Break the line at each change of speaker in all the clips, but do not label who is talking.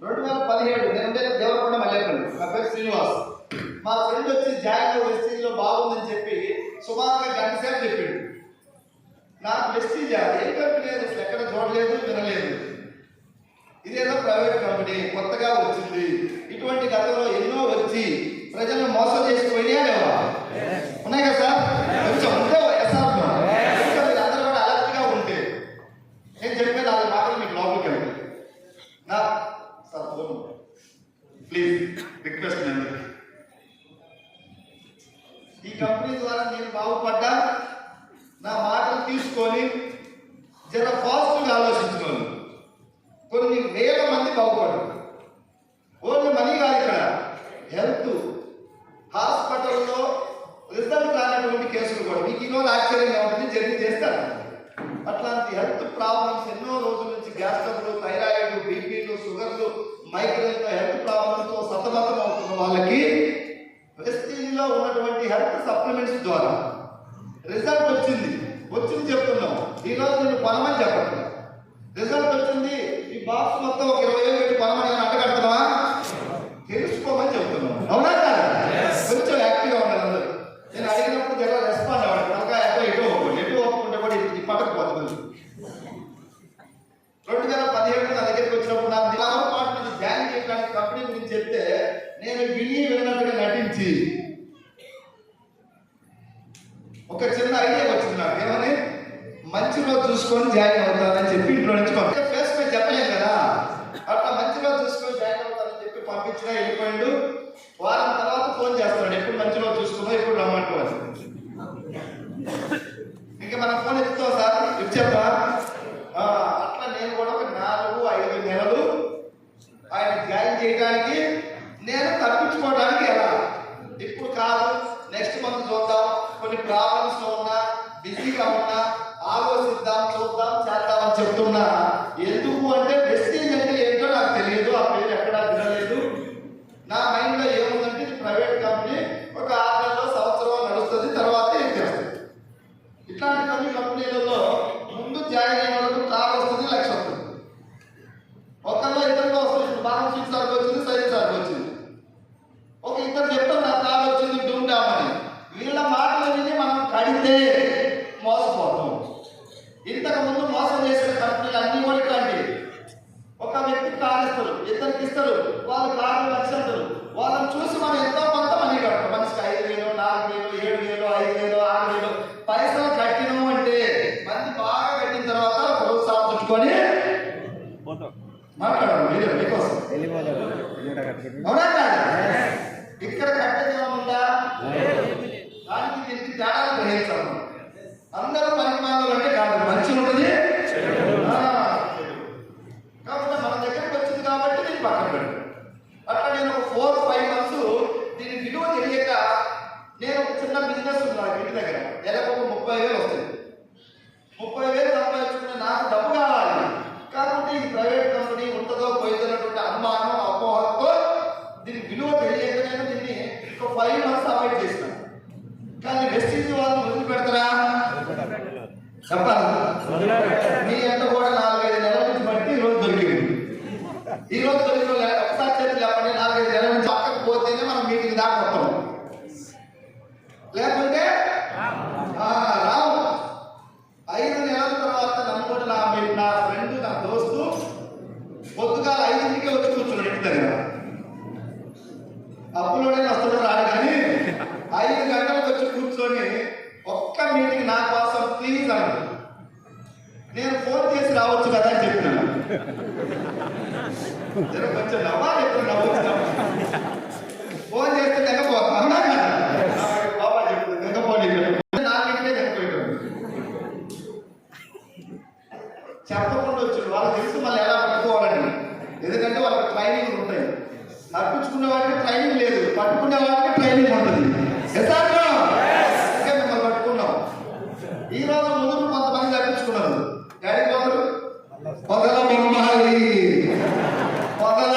2017 నేను ఉండేది దేవరకొండ మల్లేపల్లి. నా పేరు శ్రీనివాస్. మా ఫ్రెండ్ వచ్చి జాయిన్ వెస్టీజ్లో బాగుందని చెప్పి సుమారుగా గంట సేపు చెప్పాడు. నాకు వెస్టీజ్ ఏ కంపెనీ అసలు ఎక్కడ చూడలేదు, వినలేదు. ఇదేదో ప్రైవేట్ కంపెనీ కొత్తగా వచ్చింది. ఇటువంటి గతంలో ఎన్నో వచ్చి ప్రజలను మోసం చేసి పోయినా లేవా? ఉన్నాయి కదా సార్? కొంచెం ఉంటే ఎస్ఆర్లో అందరూ కూడా అలర్ట్గా ఉంటే నేను చెప్పేది 4 మాటలు మీకు లోపలికి వెళ్తాను. నా సార్ ఫోన్ ప్లీజ్ రిక్వెస్ట్ అందరికి. ఈ కంపెనీ ద్వారా నేను బాగుపడ్డా, నా మాటలు తీసుకొని జర పాజిటివ్గా ఆలోచించుకోండి. కొన్ని వేల మంది బాగుపడ్డారు. ఓన్లీ మనీ కాదు, ఇక్కడ హెల్త్ హాస్పిటల్లో రిజల్ట్ రానటువంటి కేసులు కూడా మీకు ఈరోజు ఆశ్చర్యంగా ఉంటుంది. జర్నీ చేస్తారు. అట్లాంటి హెల్త్ ప్రాబ్లమ్స్ ఎన్నో రోజుల నుంచి గ్యాస్ ట్రబుల్, థైరాయిడ్, బీపీలు, షుగర్లు, మైగ్రేన్తో హెల్త్ ప్రాబ్లమ్స్తో సతమతం అవుతున్న వాళ్ళకి వెస్టీజ్లో ఉన్నటువంటి హెల్త్ సప్లిమెంట్స్ ద్వారా రిజల్ట్ వచ్చింది చెప్తున్నాం. ఈరోజు నేను కొనమని చెప్పట్లేదు. రిజల్ట్ వచ్చింది, ఈ బాక్స్ మొత్తం ఒక 20,000 పెట్టి కొనమని అడ్డగడుతున్నావా? తెలుసుకోమని చెప్తున్నాం. అవునా కాదు? కొంచెం యాక్టివ్గా ఉండాలి అందరూ. నేను అడిగినప్పుడు జర రెస్పాండ్ అవ్వండి. కనుక ఎటు ఒప్పుకుంటే కూడా ఇది పట్టకపోతుంది. 2017 నా దగ్గరికి వచ్చినప్పుడు నాకు పాటు నుంచి జాయిన్ చేయడానికి కంపెనీ గురించి చెప్తే నేను విన్నట్టుగా నటించి ఒక చిన్న ఐడియా వచ్చింది నాకు. ఏమని? మంచి రోజు చూసుకొని జాయిన్ అవుతానని చెప్పి ఇంట్లో నుంచి ఫేస్ మీద చెప్పలేం కదా. అట్లా మంచి రోజు చూసుకొని జాయిన్ అవుతానని చెప్పి పంపించినా వెళ్ళిపోయాడు. వారం తర్వాత ఫోన్ చేస్తాడు, ఎప్పుడు మంచి రోజు చూసుకున్నా ఎప్పుడు రమ్మంటున్నారు. ఇంకా మనం ఫోన్ ఎత్తుతాం సార్, ఇచ్చేద్దా? అట్లా నేను కూడా ఒక 4-5 నెలలు ఆయన జాయిన్ చేయడానికి, నేను తప్పించుకోవడానికి ఎలా ఇప్పుడు కాదు, నెక్స్ట్ మంత్ చూద్దాం, కొన్ని ప్రాబ్లమ్స్ లో ఉన్నా, బిజీగా ఉన్నా, ఆలోచిద్దాం, చూద్దాం, చేద్దామని చెప్తున్నా. ఎందుకు అంటే వెస్టీజ్ అంటే ఏంటో నాకు తెలియదు, ఆ పేరు ఎక్కడా వినలేదు. నా మైండ్ లో ఏముందంటే ఇది ప్రైవేట్ కంపెనీ, ఒక 6 నెలలో సంవత్సరం నడుస్తుంది, తర్వాత ఏం చేస్తుంది. ఇట్లాంటి కొన్ని కంపెనీలలో ముందు జాయిన్ అయిన వాళ్ళకు కార్ వస్తుంది, 1,00,000 వస్తుంది. ఒకరిలో ఇద్దరిలో వస్తుంది. ఇప్పుడు బాగా స్వీట్ సార్కి వచ్చింది, సైజ్ సార్కి వచ్చింది. ఒక ఇద్దరు చెప్తారు నా కార్ వచ్చింది డూంటామని. వీళ్ళ మాటలు విని మనం కడితే మోసపోతాం. ఇంతకు ముందు మోసం చేసిన కంపెనీలు అన్ని కూడా ఇట్లాంటివి. ఒక వ్యక్తికి కారు ఇస్తారు, ఇద్దరికి ఇస్తారు, వాళ్ళు కారు 1,00,000 అంటారు. వాళ్ళని చూసి మనం ఎంతో కొంత మనీ కడతాం. మనిషికి 5,000, 4,000, 7,000, 5,000, 6,000 పైసలు కట్టినాము అంటే మంది బాగా కట్టిన తర్వాత ఒక రోజు సార్ చుట్టుకొని మాట్లాడాలి మీరు మీకోసం. అవునా కాదు? ఇక్కడ కట్టేది ఏముందా? దానికి దీనికి తేడాలు గ్రహించాలి. అందరూ పనికిమాలు అంటే కాదు, మంచి ఉన్నది కాబట్టి మన దగ్గరికి వచ్చింది కాబట్టి నేను పక్కన పెట్టాను. అట్లా నేను ఒక 4-5 మంత్స్ దీని విలువ తెలియక నేను ఒక చిన్న బిజినెస్ ఉన్నాను ఇంటి దగ్గర. నెలకు ఒక 30,000 వస్తుంది. 30,000 సంపాదించుకునే నాకు డబ్బు కావాలి. కాబట్టి ఇది ప్రైవేట్ కంపెనీ ఉంటుందో పోయిందన్నటువంటి అనుమానం, అపోహలతో దీని విలువ తెలియక నేను దీన్ని ఒక 5 మంత్స్ అవాయిడ్ చేసినాను. కానీ వెస్టీజ్ వాళ్ళు వదిలి పెడతారా? చెప్పాలి. మీ ఎంత కూడా 4-5 నెలల నుంచి బట్టి ఈరోజు దొరికింది. ఈరోజు దొరికిన ఒకసారి చేతులు చెప్పండి. 4-5 నెలల నుంచి పక్కకు పోతేనే మనం మీటింగ్ దాకా వస్తాం, లేకుంటే రావు. 5 నెలల తర్వాత నమ్ముకుంటే నా ఫ్రెండ్, నా దోస్తు పొద్దుగా 5ంటికే వచ్చి కూర్చున్నాడు ఇంటి దగ్గర. అప్పులోనే వస్తాడు రాడు, కానీ 5 గంటలకు వచ్చి కూర్చొని ఒక్క మీటింగ్ నా కోసం ప్లీజ్ అన్నాడు. నేను ఫోన్ చేసి రావచ్చు కదా అని చెప్పినాను. కొంచెం నవ్వాలి, ఎప్పుడు నవ్వచ్చు. ఫోన్ చేస్తే తెగపోతా. అవునా కదా? బాబా చెప్తుంది తెగపోయి 4ంటికే తెగపోయాడు. చెప్పకుండా వచ్చాడు. వాళ్ళకి తెలుసు మళ్ళీ ఎలా పట్టుకోవాలని. ఎందుకంటే వాళ్ళకి ట్రైనింగ్ ఉంటాయి. తప్పించుకునే వాడికి ట్రైనింగ్ లేదు, పట్టుకునే వాడికి ట్రైనింగ్ ఉంటుంది. ఇంకా మిమ్మల్ని పట్టుకున్నాం. ఈ రోజు ముందు కొంతమంది తప్పించుకున్నారు. డాడీ పొగల బొమ్మాలి పొగల.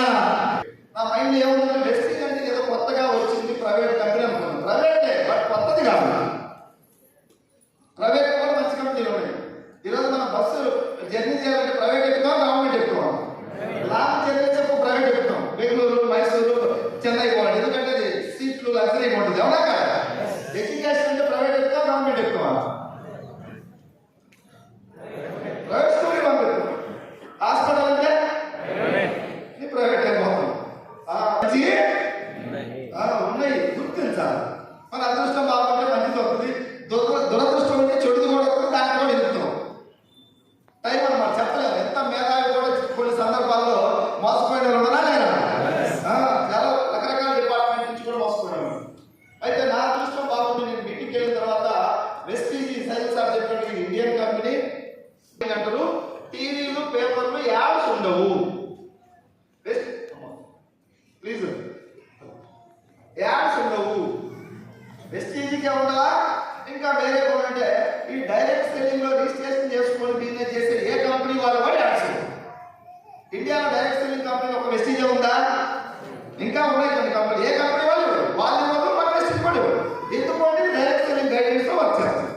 నా మైండ్ ఏముందంటే వెస్టింగ్ అంటే ఏదో కొత్తగా వచ్చింది ప్రైవేట్ కంపెనీ అనుకున్నాను. ప్లీజ్. యాడ్స్ ఉండవు. వెస్టీజ్కే ఉండవా? ఇంకా వేరే కూడా అంటే ఈ డైరెక్ట్ సెల్లింగ్ లో రిజిస్ట్రేషన్ చేసుకొని బిజినెస్ చేసే ఏ కంపెనీ వాళ్ళు కూడా యాడ్స్. ఇండియాలో డైరెక్ట్ సెల్లింగ్ కంపెనీ ఒక వెస్టీజ్ ఉందా? ఇంకా ఉన్నాయి కొన్ని కంపెనీ. ఏ కంపెనీ వాళ్ళు మన వెస్టీజ్ కూడా ఎందుకు అంటే డైరెక్ట్ సెల్లింగ్ గైడెన్స్ తో వర్క్ చేస్తారు.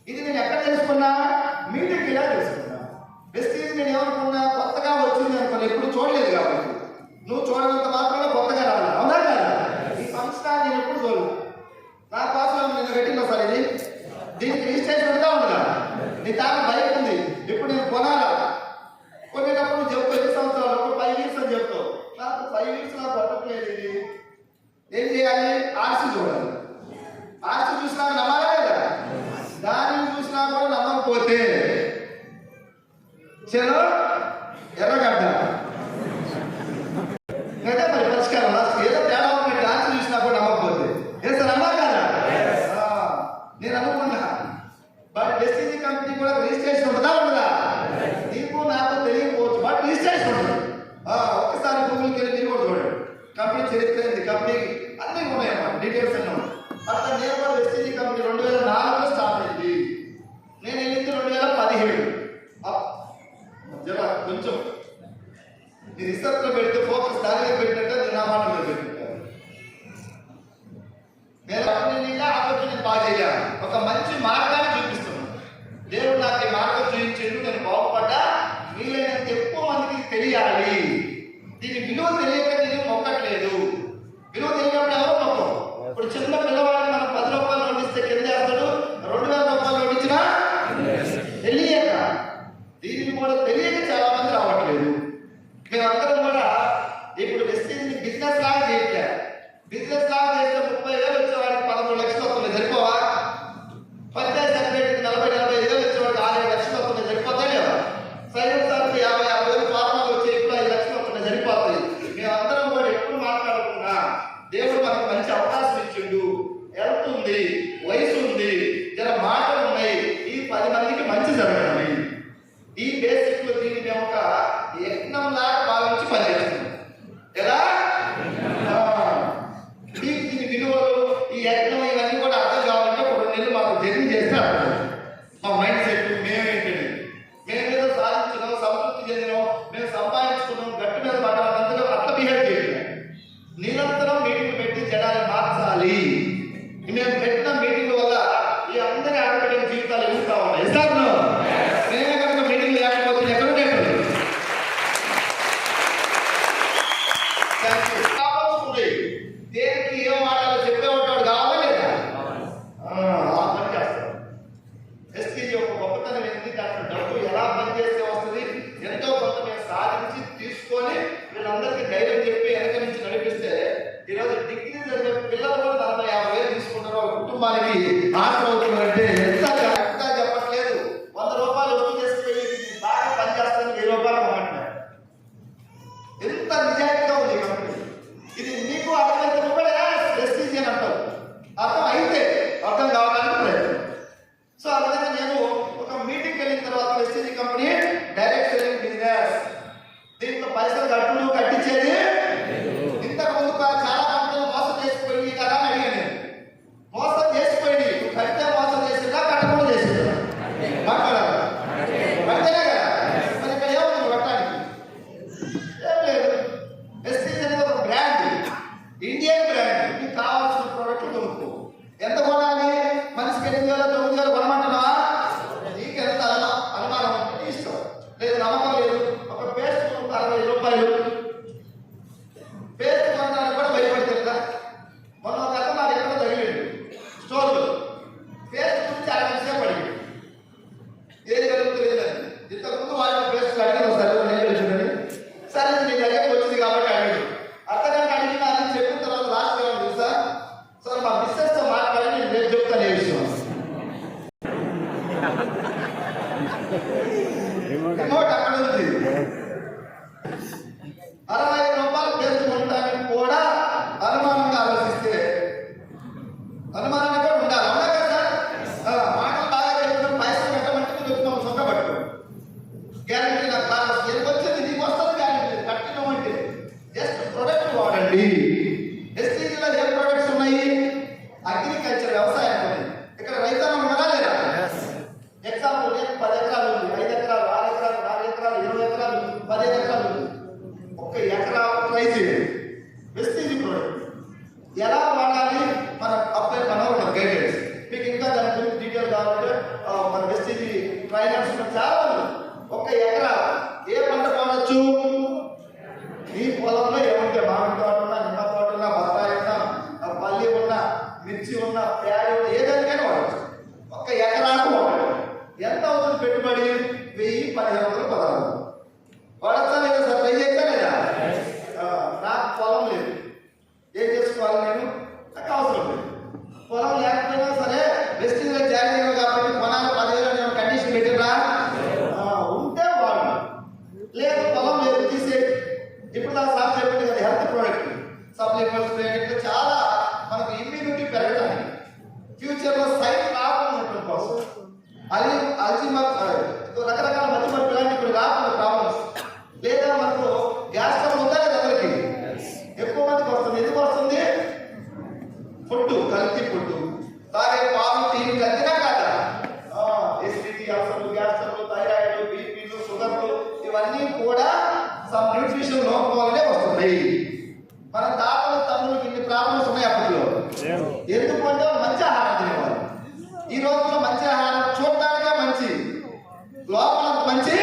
ఇది నేను ఎక్కడ తెలుసుకున్నా? మీటింగ్ ఇలా తెలుసుకున్నా. వెస్టీజ్ నేను ఏమనుకున్నా కొత్తగా వచ్చింది అనుకున్నా, ఎప్పుడు చూడలేదు కాబట్టి. నువ్వు చూడనంత మాత్రమే కొత్తగా రావాలి, అవునా కదా? ఈ సంస్కారం నేను ఎప్పుడు చూడలేదు. నా కోసం నేను పెట్టిందా సార్ ఇది? దీనికి రిజిస్ట్రేషన్ ఉందా ఉండదా? నీ తాను బైక్ ఉంది, ఇప్పుడు నేను కొనాలా? కొనేటప్పుడు నువ్వు చెప్తావు 5 సంవత్సరాలు, 5 years అని చెప్తావు. నాకు 5 years నాకు పట్టట్లేదు. ఇది ఏం చేయాలి? ఆర్సీ చూడాలి. ఆర్సీ చూసినా నమ్మాలా లేదా? దానిని చూసినా కూడా నమ్మకపోతే చలో ఎర్రగడ్డ కదా మరి పరిష్కారం. ఏదో తేడా ఉన్నట్టు ఆర్సీ చూసినా కూడా నమ్మకపోతే ఏ సార్ అమ్మా కదా? నేను అనుకున్నా బట్ వెస్టీజ్ కంపెనీ కూడా రిజిస్ట్రేషన్ ఉంటుందా ఉండదా? నీకు నాకు తెలియకపోవచ్చు, బట్ రిజిస్ట్రేషన్ ఉంటుంది. ఒక్కసారి గూగుల్కి వెళ్ళి మీరు కూడా చూడండి. కంపెనీ చరిత్ర ఏంది, కంపెనీ అన్నీ ఉన్నాయన్నమాట, డీటెయిల్స్ అన్నీ ఉన్నాయి. అట్లా నేను కూడా వెస్టీజ్ కంపెనీ 2004లో స్టార్ట్ అయింది. నేను వెళ్ళింది 2017. కొంచెం ఈ రీసెర్చ్ లో పెడితే ఫోకస్ దాని మీద పెట్టినట్టు నేను నా మాట మీద పెట్టాను. నేను ఆపర్చునిటీ బాగా చేయాలి, ఒక మంచి మార్గాన్ని చూపిస్తున్నాను. దేవుడు నాకు ఈ మార్గం చూపించేందుకు నేను బాగుపడ్డా. వీలైనంత ఎక్కువ మందికి తెలియాలి. దీని విలువ తెలియక నేను మొక్కట్లేదు. విలువ తెలియనప్పుడు ఎవరు మొక్కం? ఇప్పుడు చిన్న పిల్లవాడిని మనం 10 రూపాయలు నోటిస్తే కింద వేస్తాడు, 2000 రూపాయలు నోటించినా తెలియక. దీనికి కూడా తెలియక చాలా మంది రావట్లేదు. మేమందరం కూడా ఇప్పుడు వెస్టీజ్ బిజినెస్ లాగా చేయట్లేదు. బిజినెస్ లాగా చేస్తే 30,000 వచ్చేవాడికి 13 లక్షలు వస్తున్నాయి, సరిపోవా? పంచాయతీ సెక్రటరీకి 40,000-45,000 వచ్చేవాడికి 6-7 లక్షలు వస్తున్నాయి, సరిపోతాయి కదా? సైన్స్ సార్కి 50,000 ఫార్మాలు వచ్చే ఇప్పుడు 5 లక్షలు వస్తున్నాయి, సరిపోతాయి. మేమందరం కూడా ఎప్పుడు మాట్లాడుకున్నా దేవుడు మనకు మంచి అవకాశం ఇచ్చిండు. హెల్త్ ఉంది, వయసు ఉంది, జర మాటలు ఉన్నాయి. ఈ 10 మందికి మంచి జరగాలి. ఈ బేసిక్ లో దీన్ని మేము ఒక యజ్ఞం లాగా భావించి పనిచేస్తున్నాం. ఎలా? దీని విలువలు, ఈ యజ్ఞం, ఇవన్నీ కూడా అర్థం కావాలంటే 2 నెలలు మాకు జర్నీ చేస్తే అర్థం. మా మైండ్ సెట్ మేమేంటండి, మేమేదో సాధించినాం, సంతృప్తి చెందినాం, మేము సంపాదించుకున్నాం, గట్టి మీద పడ్డామంతగా అట్లా బిహేవ్ చేయలేదు. నిరంతరం మీటింగ్ పెట్టి జనాన్ని మార్చాలి. మేము పెట్టిన మీటింగ్ వల్ల ఈ అందరి ఆడపిల్లల జీవితాలు ఎదుగుతా ఉన్నాయి. ఇస్తాను నేనే కనుక మీటింగ్ లేకపోతే ఎక్కడ దేనికి ఏం వాడాలో చెప్పేవాడు కావాలా లేదా? పని చేస్తాడు. వెస్టీజ్ యొక్క గొప్పతనం ఏంటి? దాంట్లో డబ్బు ఎలా పనిచేస్తే వస్తుంది, ఎంతో కొంత మేము సాధించి తీసుకొని వీళ్ళందరికీ ధైర్యం చెప్పి వెనక నుంచి నడిపిస్తే ఈరోజు డిగ్రీ చదివే పిల్లలు కూడా 40,000-50,000 తీసుకుంటారు. ఒక కుటుంబానికి ఆశ అవుతున్నారంటే ఎంత చెప్పట్లేదు. 100 రూపాయలు వసూలు చేసుకుని బాగా పనిచేస్తాను, 1000 రూపాయలు మాట్లాడారు. ఎంత నిజాయితీగా ఉంది కంపెనీ. ఇది మీకు అర్థమైతే కూడా వెస్టీజ్ అని అంటారు. అర్థం అయితే అర్థం కావడానికి ప్రయత్నం. సో ఆ విధంగా నేను ఒక మీటింగ్కి వెళ్ళిన తర్వాత Vestige company direct selling business, దీంట్లో పైసలు కట్టించేది. ఇంతకు ముందు చాలా కంపెనీలు మోసం చేసిపోయి కదా అని అడిగాను నేను. మోసం చేసిపోయి కడితే మోసం చేసిందా, కట్టకుండా చేసిందా? మాట్లాడాలి కడితేనే కదా. మరి ఇక్కడ ఏముంది కట్టడానికి? ఏం లేదు. వెస్టీజ్ అనేది ఒక బ్రాండ్, ఇండియన్ బ్రాండ్. మీకు కావాల్సిన ప్రోడక్ట్లు కొనుక్కో. ఎంత కొనాలి? మనిషికి 8,000 9,000 కొనమంటున్నావా? నీకు ఎంత అనుమానం ఉంటే ఇష్టం లేదు, నమ్మకం లేదు. ఒక పేస్ట్ 60 రూపాయలు. పేస్ట్ కొనడానికి కూడా భయపడితే కదా. మొన్న ఒక అతను నాకు ఎక్కడో తగిలిండు స్టోర్లో. పేస్ట్ గురించి 60 నిమిషాలు పడింది. ఏది కలుగుతుంది లేదండి. ఇంతకుముందు వాడిన పేస్ట్ అడిగిన సరే నేను చూడండి, సరే నీ దగ్గరికి వచ్చింది కాబట్టి అడిగాడు. అతగానికి అడిగిన అని చెప్పిన తర్వాత లాస్ట్ ఏమో తెలుసా? సార్ మా బిజినెస్ తో మాట్లాడి నేను రేపు చెప్తాను ఏ విషయం. రిమోట్ అక్కడ ఉంది. 65 రూపాయలు పేస్ట్ కొనడానికి కూడా అనుమానంగా ఆలోచిస్తే అనుమానంగా కూడా ఉండాలి, అవునా కదా సార్? మాటలు బాగా చెప్తున్నాం, పైసలు కట్టమంటే చెప్తున్నాం, సొంత పట్టు గ్యారెంటీ నాకు కావాలి. ఎందుకు వచ్చింది నీకు వస్తుంది గ్యారెంటీ. కట్టినామంటే జస్ట్ ప్రొడక్ట్ వాడండి. పెట్టండి. ఎస్టీజీలో ఏం ప్రొడక్ట్స్ ఉన్నాయి? అగ్రికల్చర్, వ్యవసాయం ఉంది. ఇక్కడ రైతాంగం ఉన్నారా లేదా? ఎగ్జాంపుల్, నేను 10 ఎకరాలు ఉంది, 5 ఎకరాలు, 6 ఎకరాలు, 4 ఎకరాలు, 20 ఎకరాలు, 15 ఎకరాలు ఉంది. ఒక్క ఎకరా రైతు వెస్టీజీ ప్రోడక్ట్ ఎలా వాడాలి మన అప్లై మన గైడెన్స్. మీకు ఇంకా దాని గురించి డీటెయిల్ కావాలంటే మన వెస్టీజీ ట్రైనర్స్ చాలా ఉంది. ఒక్క ఎకరా ఏ పంట వాడచ్చు? ఈ పొలంలో ఏముంటే మామిడి తోట ఉన్నా, నిమ్మ తోట ఉన్నా, బత్తాయి ఉన్నా, పల్లి ఉన్నా, మిర్చి ఉన్నా, ప్యాడి ఉన్నా, ఏదానికైనా వాడచ్చు. ఒక్క ఎకరాకు వాడాలి. ఎంత అవుతుంది పెట్టుబడి? 1000-1500 1600. వాడచ్చా లేదా సార్? ట్రై చేస్తా లేదా? నాకు పొలం లేదు, ఏం చేసుకోవాలి నేను? నాకు అవసరం లేదు. పొలం లేకపోయినా సరే వెస్టీజ్లో జాయిన్ అయ్యాను కాబట్టి కొనాలి 10,000 నేను కండిషన్ పెట్టినా ఉంటే వాడు, లేదు పొలం లేదు తీసే. ఇప్పుడు నా సార్ చెప్పింది కదా హెల్త్ ప్రోడక్ట్, సప్లిమెంట్స్ ప్రోడక్ట్ చాలా మనకు ఇమ్యూనిటీ పెరగడానికి, ఫ్యూచర్లో సైట్ రాకుండా ఉండటం కోసం, అది అల్జిమర్ రకరకాల మధ్యమర్పు ఇలాంటి ఇప్పుడు రాకుండా ప్రాబ్లమ్స్, లేదా మనకు గ్యాస్ ట్రబుల్ ఉందా లేదా అందరికి? ఎక్కువ మందికి వస్తుంది. ఎందుకు వస్తుంది? ఫుడ్, కల్తీ ఫుడ్, తాగే పాలు టీలు కల్తీనా కాదా? ఎసిడిటీ, అల్సర్లు, గ్యాస్ ట్రబుల్, థైరాయిడ్, బీపీలు, షుగర్లు, ఇవన్నీ కూడా సమ్ న్యూట్రిషన్ లోపం వల్లనే వస్తున్నాయి. మన తాతలు తమ్ముళ్ళకి ఇన్ని ప్రాబ్లమ్స్ ఉన్నాయి అప్పట్లో. ఎందుకంటే మంచి ఆహారం తినేవాళ్ళు. ఈ రోజుల్లో మంచి ఆహారం చూడటానికే మంచి, లోపలకు మంచి.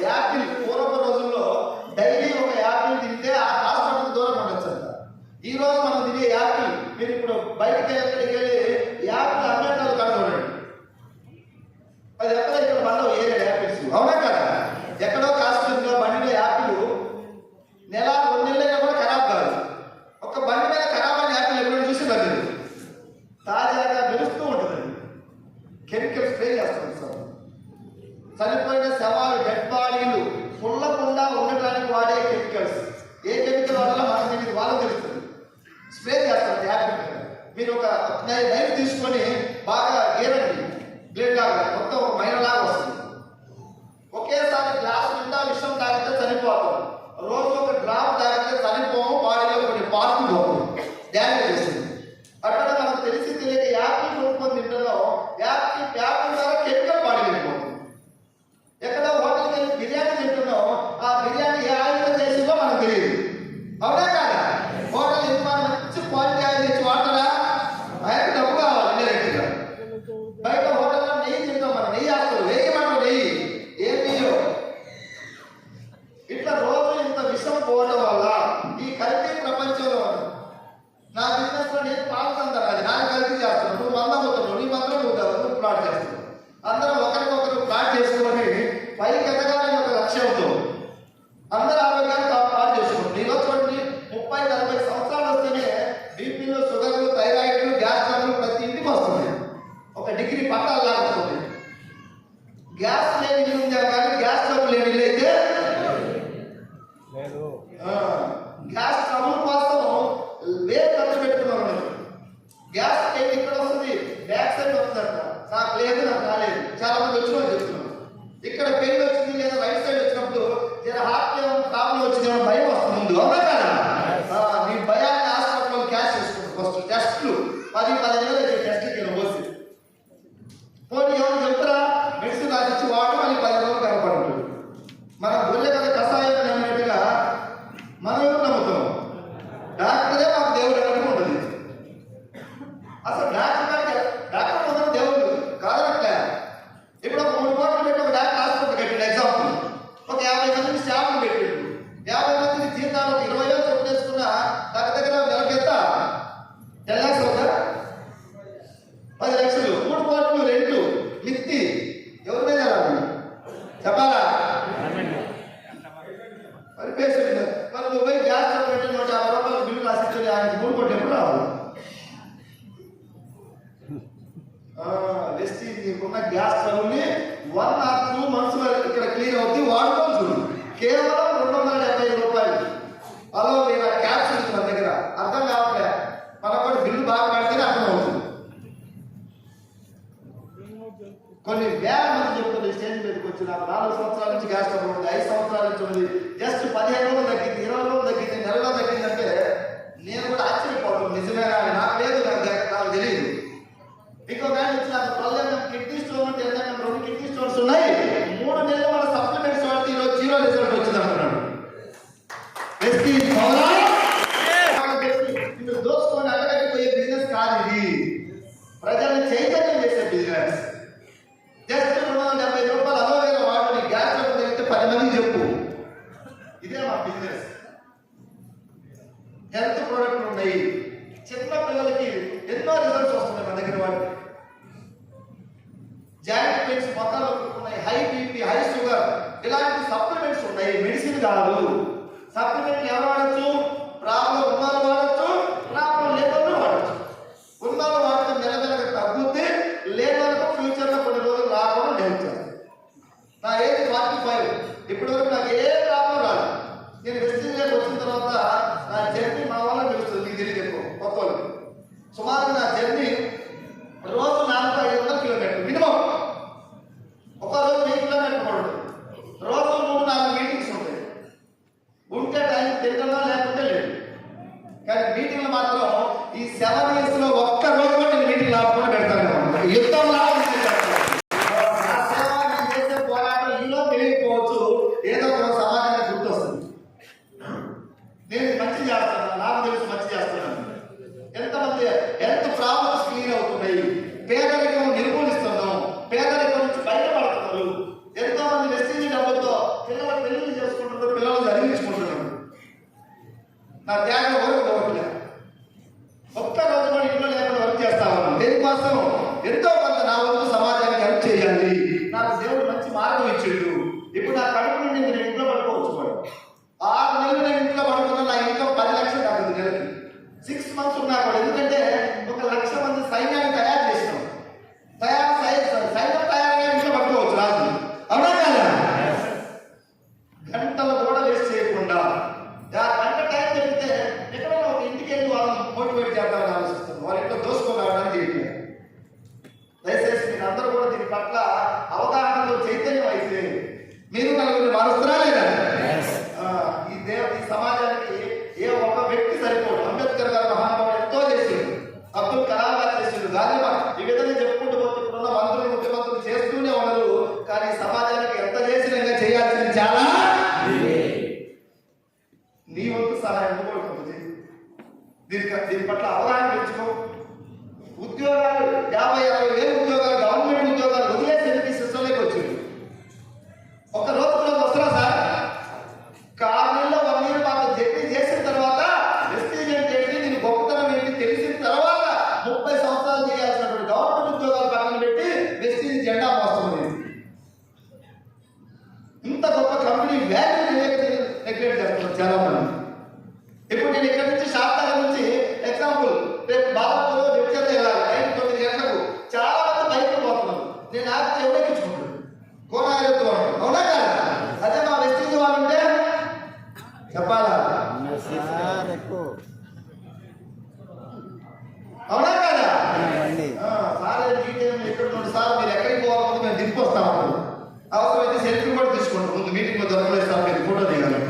యాపిల్ పూర్వపు రోజుల్లో డైలీ ఒక యాపిల్ తింటే ఆ హాస్పిటల్ దూరం ఉండొచ్చు అంట. ఈ రోజు మనం తినే యాపిల్, మీరు ఇప్పుడు బయటకి ఎక్కడికి వెళ్ళి యాపిల్ అమ్మేటాలు కాదు చూడండి, అది ఎక్కడ ఇక్కడ బండవు ఏరియా యాపిల్స్, అవునా కదా? ఎక్కడో కాశ్మీర్లో బండిలో యాపిల్ నెల 2 నెలలైనా కూడా ఖరాబ్ కాదు. ఒక బండి మీద ఖరాబ్ అయిన యాపిల్ ఎప్పుడు చూసి లేదు, తాజాగా మెరుస్తూ ఉంటుంది. కెమికల్ స్ప్రే చేస్తుంది సార్. చనిపోయిన శవాలు, డెడ్ బాడీలు పుల్లకుండా ఉండటానికి వాడే కెమికల్స్. ఏ కెమికల్ వల్ల మనకు తెలియదు, వాళ్ళకి తెలుస్తుంది. స్ప్రే చేస్తారు యాపిల్ మీద. మీరు ఒక నైఫ్ తీసుకొని బాగా గీరండి, బ్లేడ్ లాగా మొత్తం ఒక మైన లాగా వస్తుంది. ఒకేసారి గ్లాస్ నిండా విషం తాగితే చనిపోతాం, రోజు ఒక డ్రాప్ తాగితే చనిపోము, బాడీలో కొన్ని పార్ట్లు పోతుంది, డ్యామేజ్ చేస్తుంది. అక్కడ మనకు తెలిసి తెలియక యాపిల్ కొనుక్కొని తింటున్నాం, యాపిల్ ద్వారా కెమికల్ బాడీ వెళ్ళిపోతుంది. ఎక్కడ హోటల్కి వెళ్ళి బిర్యానీ తింటున్నాం, ఆ బిర్యానీ ఏ ఆయిల్తో చేసిందో మనకు తెలియదు, అవునా కాదా? హోటల్ ఎంత మంచి క్వాలిటీ ఆయిల్ తెచ్చి వాడతారా? ఆయనకు డబ్బు కావాలి ఇండైరెక్ట్గా. బయట హోటల్లో నెయ్యి తింటాం, మనం నెయ్యి వేస్తారు, వేయమంటాం నెయ్యి, ఏం నెయ్యో. ఇట్లా రోజు ఇంత విషం పోవడం వల్ల ఈ కల్తీ ప్రపంచంలో నా బిజినెస్ లో నేను పాల్గొంటాను, అది నాకు కల్తీ చేస్తాను, నువ్వు మందం అవుతున్నావు, నీ మంత్రం నువ్వు ప్లాట్ చేస్తావు. అందరం ఒకరికొకరు ప్లాట్ చేసుకొని పైకి ఎదగాలని ఒక లక్ష్యంతో అందరూ ఆరోగ్యాన్ని పాటు చేసుకుంటారు. నీలో చూడండి 30-40 సంవత్సరాలు వస్తేనే బీపీలు, షుగర్లు, థైరాయిడ్లు, గ్యాస్ ట్రబుల్ ప్రతి ఇంటికి వస్తుంది. ఒక డిగ్రీ పట్టాలు లాగా వస్తుంది. గ్యాస్ లేని ఇల్లు ఉందా కానీ గ్యాస్ ట్రబుల్ లేని ఇల్లు అయితే గ్యాస్ ట్రబుల్ కోసం వేరు ఖర్చు పెట్టుకున్నాం. గ్యాస్ ఇక్కడ వస్తుంది, బ్యాక్ సైడ్ వస్తుందంట, నాకు లేదు, నాకు రాలేదు. చాలా మంది వచ్చిన వాళ్ళు చెప్తున్నారు. ఇక్కడ పెయిన్ వచ్చింది లేదా రైట్ సైడ్ వచ్చినప్పుడు హార్ట్ ప్రాబ్లం వచ్చింది భయం వస్తుంది ముందు, అవునా కదా? నీ భయాన్ని హాస్పిటల్లో క్యాష్ చేసుకుంటారు. ఫస్ట్ టెస్ట్లు 10-15 వేలు టెస్ట్కి పోసి పోనీ ఎవరు చెప్తారా? మెడిసిన్ రాసిచ్చి వాడు మళ్ళీ 10 రోజులు కనపడుతుంది. మన గొల్లె కదా కషాయం అన్నట్టుగా మనం ఎవరు నమ్ముతాం? డాక్టరే మాకు దేవుడు అన్నట్టు ఉంటుంది. అసలు డాక్టర్ మొదలు దేవుడు కాదనట్లే. ఇప్పుడు ఒక 3 కోట్లు పెట్టి ఒక డాక్టర్ హాస్పిటల్ కట్టిండు, ఎగ్జాంపుల్ ఒక 50 మందిని స్టాఫ్ని పెట్టిండు. 50 మందిని జీతాలు 20,000 చొప్పున వేసుకున్న దగ్గర నెలకెంత? 10 లక్షలు అవుతా? 10 లక్షలు. 3 కోట్లు రెంటు మిత్తి ఎవరి మీద చెప్పాలా? మరి పేషెంట్ మరి నువ్వు పోయి గ్యాస్ పెట్టి 150 రూపాయలు బిల్లు రాసిచ్చాడు, ఆయనకి 3 కోట్లు ఎప్పుడు రావాలి? వెస్టీజ్ నీకున్న గ్యాస్ ట్రబుల్ని 1 or 2 months ఇక్కడ క్లియర్ అవుతుంది. వాడుకోవాలి చూడు, కేవలం 275 రూపాయలు. అలోవేరా క్యాప్సూల్స్ మన దగ్గర. అర్థం కావట్లే, మనకు కూడా బిల్లు బాగా పడితేనే అర్థం అవుతుంది. కొన్ని వేల మంది చెప్తుంది స్టేజ్ మీదకి వచ్చి, నాకు 4 సంవత్సరాల నుంచి గ్యాస్ ట్రబుల్ ఉంది, 5 సంవత్సరాల నుంచి ఉంది, జస్ట్ 15 రోజులు తగ్గింది. ఇదే మా బిజినెస్. హెల్త్ ప్రోడక్ట్లు ఉన్నాయి, చిన్న పిల్లలకి ఎన్నో రిజల్ట్స్ వస్తున్నాయి మన దగ్గర. వాళ్ళకి జాయింట్ పెయిన్స్ మొక్కలు ఉన్నాయి, హై బీపీ, హై షుగర్, ఇలాంటి సప్లిమెంట్స్ ఉన్నాయి. మెడిసిన్ కాదు. సప్లిమెంట్ ఎవరు వాడచ్చు? ప్రాబ్లం ఉన్నవాళ్ళు వాడచ్చు, ప్రాబ్లం లేని వాడచ్చు. ఉన్నవాళ్ళు వాడితే మెల్లమెల్లగా తగ్గుద్ది, లేని వాళ్ళకు ఫ్యూచర్లో కొన్ని రోజులు రాకుండా నేర్చాను. నా ఏజ్ 45. ఇప్పటి వరకు నాకు ఏ ప్రాబ్లం రాదు. నేను వెస్టింగ్లోకి వచ్చిన తర్వాత నా జర్నీ మా వాళ్ళకి తెలుస్తుంది, నీకు తెలియదు ఎక్కువ కొత్త వాళ్ళు. సుమారు నా జర్నీ రోజు 400-500 కిలోమీటర్లు మినిమం. ఒక రోజు 1000 కిలోమీటర్లు పడుతుంది. రోజు 3-4 మీటింగ్స్ ఉంటాయి. ఉంటే టైం తిరగడం, లేకుంటే లేదు. కానీ మీటింగ్లు మాత్రం ఈ 7 years లో ఒక్క రోజు కూడా నేను మీటింగ్ ఆపకుండా పెడతాను. యుద్ధంలా చేసే పోరాటం ఇంట్లో తెలియకపోవచ్చు, ఏదో ఒక సమాజానికి గుర్తొస్తుంది. నేను మంచి చేస్తాను, నాకు తెలిసి మంచి చేస్తున్నాను. ఎంతమంది హెల్త్ ప్రాబ్లమ్స్ క్లియర్ అవుతున్నాయి, పేదరికం నిర్మూలిస్తున్నాం, పేదరికం నుంచి బయటపడుతున్నారు. ఎంతో మంది వెస్టింగ్ డబ్బులతో పిల్లలు పెళ్లి చేసుకుంటున్నారు, పిల్లలు చదివించుకుంటున్నారు. నా త్యాగం వరకు పోవట్లేదు. ఒక్క రోజు కూడా ఇంట్లో లేకుండా వర్క్ చేస్తా ఉన్నాను. దేనికోసం? ఎంతో కొంత నా వంతు సమాజానికి హెల్ప్ చేయాలి. నాకు దేవుడు మంచి మార్గం ఇచ్చాడు. ఇప్పుడు నా కడుపు నుండి నేను ఇంట్లో పడుకోవచ్చు. 6 నెలలు నేను ఇంట్లో పడుకున్నా, నా ఇంట్లో 10 లక్షలు కాదు నెలకి. 6 months ఉన్నా కూడా, ఎందుకంటే 1,00,000 మంది సైన్యాన్ని తయారు చేసినాం. సైన్యం తయారుగా ఇంట్లో పడుకోవచ్చు రాజు. అవునా కదా? గంటలు కూడా వేస్ట్ చేయకుండా గంట టైం దొరికితే ఎక్కడైనా ఒక ఇంటికి వెళ్ళి వాళ్ళని మోటివేట్ చేద్దామని ఆలోచిస్తాను. వాళ్ళ ఇంట్లో దోసుకొని రావడానికి చేయట్లేదు. దయచేసి మీరు అందరూ కూడా దీని పట్ల అవగాహనలో చైతన్యం అయితే మీరు నలుగురిని మారుస్తారా లేదా? ఈ సమాజానికి ఏ ఒక్క వ్యక్తి సరిపోడు. అంబేద్కర్ గారు మహానుభావుడు ఎంతో చేసిండు, అబ్దుల్ కలాం గారు చేసిండు. దాన్ని ఈ విధంగా చెప్పుకుంటూ పోతున్న మంత్రులు, ముఖ్యమంత్రులు చేస్తూనే ఉన్నారు. కానీ సమాజానికి ఎంత చేసినా ఇంకా చేయాల్సింది చాలా. నీ వంతు సహాయం కూడా దీని పట్ల అవగాహన పెంచుకో. ఉద్యోగాలు 50-60 వేల ఉద్యోగాలు, గవర్నమెంట్ ఉద్యోగాలు వదిలేసి సిస్టంలోకి వచ్చింది. ఒక రోజులో వస్తున్నా సార్, 6 నెలల్లో 1 year మాకు జర్నీ చేసిన తర్వాత వెస్టీజ్ ఏంటి, దీని గొప్పతనం ఏంటి తెలిసిన తర్వాత 30 సంవత్సరాలు చేయాల్సినటువంటి గవర్నమెంట్ ఉద్యోగాలు పక్కన పెట్టి వెస్టీజ్ జెండా మోస్తుంది. ఇంత గొప్ప కంపెనీ వాల్యూ నెగ్లెక్ట్ చేస్తున్నారు చాలా మంది. ఇప్పుడు నేను ఇక్కడ నుంచి శాస్త్రాల నుంచి ఎగ్జాంపుల్ రేపు బాబాలో లెక్చర్ వెళ్ళాలి, 9 గంటలకు. చాలా మంది బయటకు పోతున్నారు. నేను ఆగితే ఎవరెక్కించుకుంటాను, కోనారెత్తు అంటారు. అవునా కదా? అదే మా వెస్టీజ్ వాళ్ళు ఉంటే చెప్పాలా? అవునా కదా? సార్ ఇక్కడ నుండి సార్ మీరు ఎక్కడికి పోవాలని మేము దింపొస్తాము. అవసరమైతే సెల్ఫీ కూడా తీసుకుంటాం. ముందు మీటింగ్ దొరకలేదు సార్, మీరు ఫోటో దిగాలి.